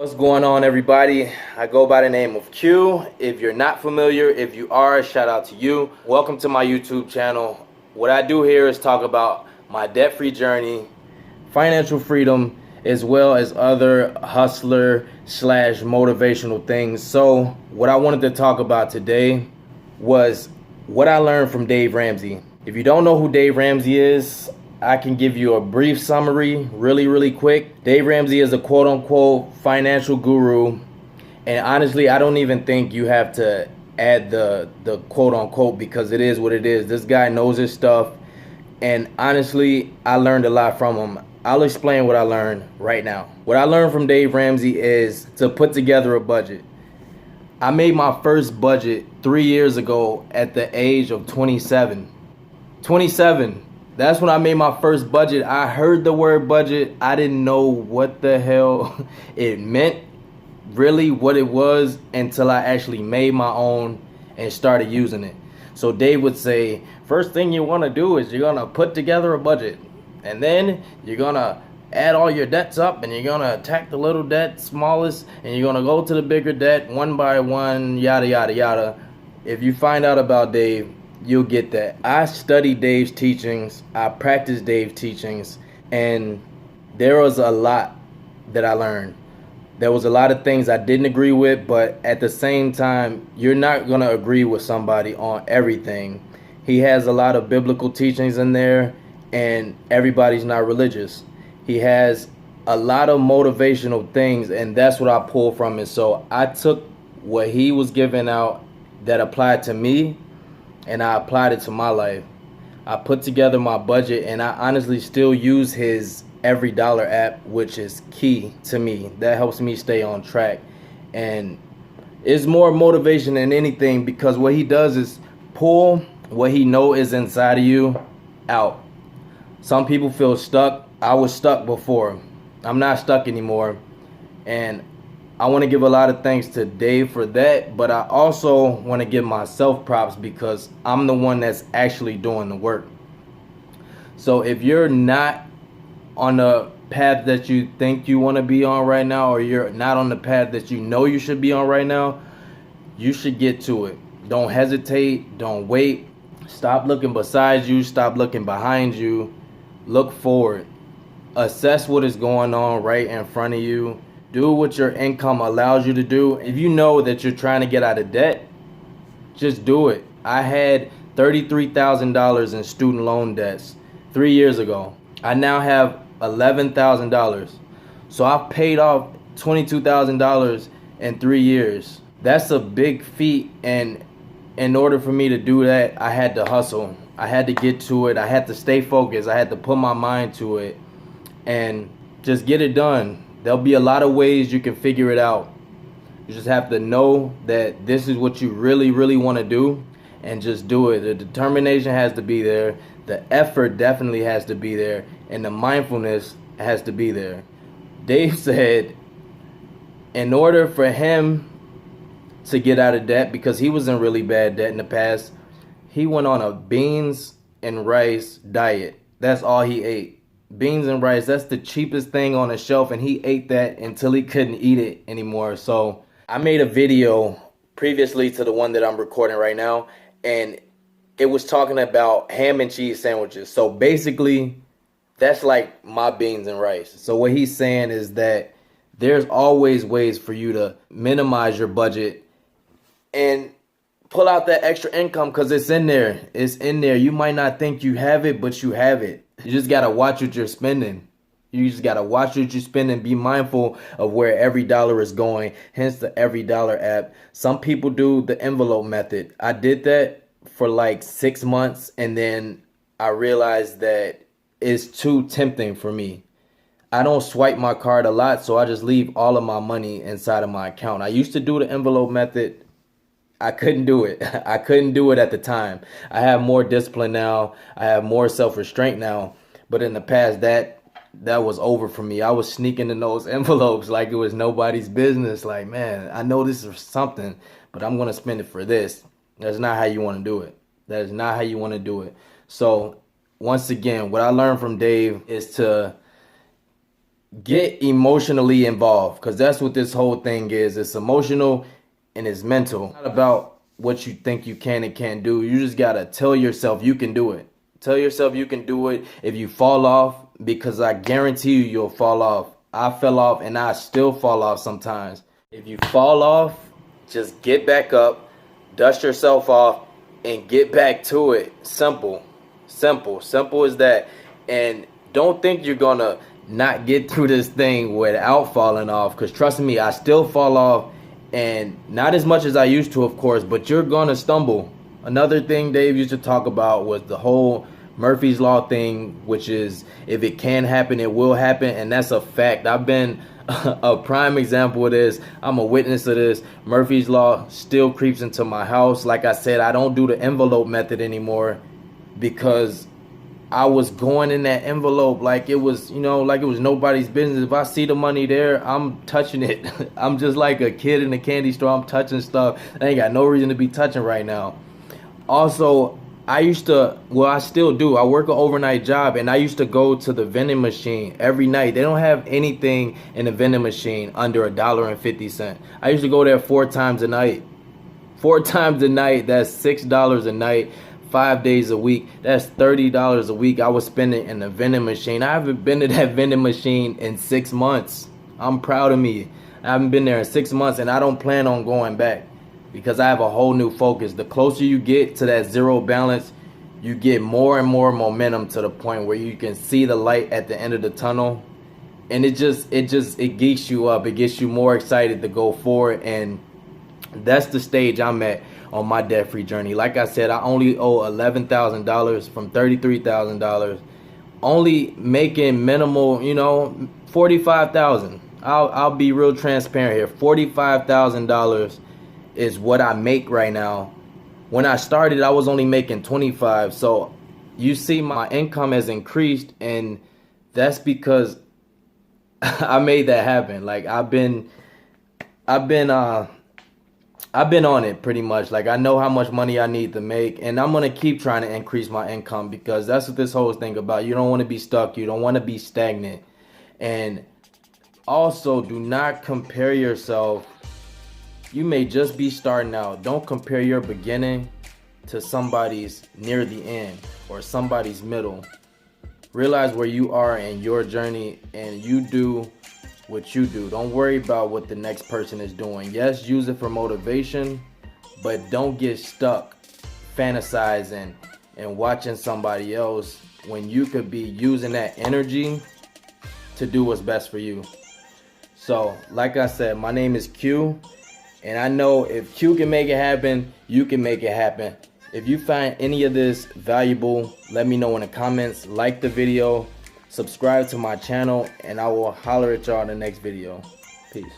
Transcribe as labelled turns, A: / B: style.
A: What's going on, everybody? I go by the name of Q. If you're not familiar, if you are, shout out to you. Welcome to my YouTube channel. What I do here is talk about my debt-free journey, financial freedom, as well as other hustler slash motivational things. So what I wanted to talk about today was what I learned from Dave Ramsey. If you don't know who Dave Ramsey is, I can give you a brief summary really quick. Dave Ramsey is a quote-unquote financial guru, and honestly, I don't even think you have to add the quote-unquote, because it is what it is. This guy knows his stuff, and honestly, I learned a lot from him. I'll explain what I learned right now. What I learned from Dave Ramsey is to put together a budget. I made my first budget 3 years ago at the age of 27. 27. That's when I made my first budget. I heard the word budget. I didn't know what the hell it meant, really what it was, until I actually made my own and started using it. So Dave would say, first thing you want to do is you're going to put together a budget. And then you're going to add all your debts up, and you're going to attack the little debt, smallest, and you're going to go to the bigger debt one by one, yada, yada, yada. If you find out about Dave, you'll get that. I studied Dave's teachings, I practiced Dave's teachings, and there was a lot that I learned. There was a lot of things I didn't agree with, but at the same time, you're not going to agree with somebody on everything. He has a lot of biblical teachings in there, and everybody's not religious. He has a lot of motivational things, and that's what I pulled from it. So I took what he was giving out that applied to me, and I applied it to my life. I put together my budget, and I honestly still use his Every Dollar app, which is key to me. That helps me stay on track, and it's more motivation than anything, because what he does is pull what he know is inside of you out. Some people feel stuck. I was stuck before. I'm not stuck anymore, and I want to give a lot of thanks to Dave for that, but I also want to give myself props, because I'm the one that's actually doing the work. So if you're not on the path that you think you want to be on right now, or you're not on the path that you know you should be on right now, you should get to it. Don't hesitate. Don't wait. Stop looking beside you. Stop looking behind you. Look forward. Assess what is going on right in front of you. Do what your income allows you to do. If you know that you're trying to get out of debt, just do it. I had $33,000 in student loan debts 3 years ago. I now have $11,000. So I've paid off $22,000 in 3 years. That's a big feat, and in order for me to do that, I had to hustle. I had to get to it. I had to stay focused. I had to put my mind to it and just get it done. There'll be a lot of ways you can figure it out. You just have to know that this is what you really want to do, and just do it. The determination has to be there. The effort definitely has to be there. And the mindfulness has to be there. Dave said in order for him to get out of debt, because he was in really bad debt in the past, he went on a beans and rice diet. That's all he ate. Beans and rice, that's the cheapest thing on the shelf, and he ate that until he couldn't eat it anymore. So I made a video previously to the one that I'm recording right now, and it was talking about ham and cheese sandwiches. So basically, that's like my beans and rice. So what he's saying is that there's always ways for you to minimize your budget and pull out that extra income, because it's in there. It's in there. You might not think you have it, but you have it. You just got to watch what you're spending. You just got to watch what you spend and be mindful of where every dollar is going. Hence the Every Dollar app. Some people do the envelope method. I did that for like 6 months, and then I realized that it's too tempting for me. I don't swipe my card a lot, so I just leave all of my money inside of my account. I used to do the envelope method. I couldn't do it. I couldn't do it at the time. I have more discipline now. I have more self-restraint now. But in the past, that was over for me. I was sneaking in those envelopes like it was nobody's business. Like, man, I know this is something, but I'm going to spend it for this. That's not how you want to do it. That is not how you want to do it. So once again, what I learned from Dave is to get emotionally involved, because that's what this whole thing is. It's emotional and it's mental. It's not about what you think you can and can't do. You just gotta tell yourself you can do it. Tell yourself you can do it. If you fall off, because I guarantee you you'll fall off. I fell off and I still fall off sometimes. If you fall off, just get back up, dust yourself off, and get back to it. Simple. Simple as that. And don't think you're gonna not get through this thing without falling off, because trust me, I still fall off, and not as much as I used to, of course, but you're gonna stumble. Another thing Dave used to talk about was the whole Murphy's Law thing, which is if it can happen, it will happen, and that's a fact. I've been a prime example of this. I'm a witness of this. Murphy's Law still creeps into my house. Like I said, I don't do the envelope method anymore because I was going in that envelope like it was, like it was nobody's business. If I see the money there, I'm touching it. I'm just like a kid in a candy store. I'm touching stuff I ain't got no reason to be touching right now. Also, I used to, well, I still do. I work an overnight job, and I used to go to the vending machine every night. They don't have anything in the vending machine under $1.50. I used to go there 4 times a night. 4 times a night, that's $6 a night, 5 days a week. That's $30 a week I was spending in the vending machine. I haven't been to that vending machine in 6 months. I'm proud of me. I haven't been there in 6 months, and I don't plan on going back, because I have a whole new focus. The closer you get to that zero balance, you get more and more momentum to the point where you can see the light at the end of the tunnel. And it geeks you up. It gets you more excited to go forward. And that's the stage I'm at on my debt-free journey. Like I said, I only owe $11,000 from $33,000. Only making minimal, $45,000. I'll be real transparent here. $45,000 is what I make right now. When I started, I was only making 25. So you see my income has increased, and that's because I made that happen. Like I've been on it pretty much. Like I know how much money I need to make, and I'm going to keep trying to increase my income, because that's what this whole thing about. You don't want to be stuck. You don't want to be stagnant. And also, do not compare yourself. You may just be starting out. Don't compare your beginning to somebody's near the end or somebody's middle. Realize where you are in your journey, and you do what you do. Don't worry about what the next person is doing. Yes, use it for motivation, but don't get stuck fantasizing and watching somebody else when you could be using that energy to do what's best for you. So, like I said, my name is Q. And I know if Q can make it happen, you can make it happen. If you find any of this valuable, let me know in the comments. Like the video, subscribe to my channel, and I will holler at y'all in the next video. Peace.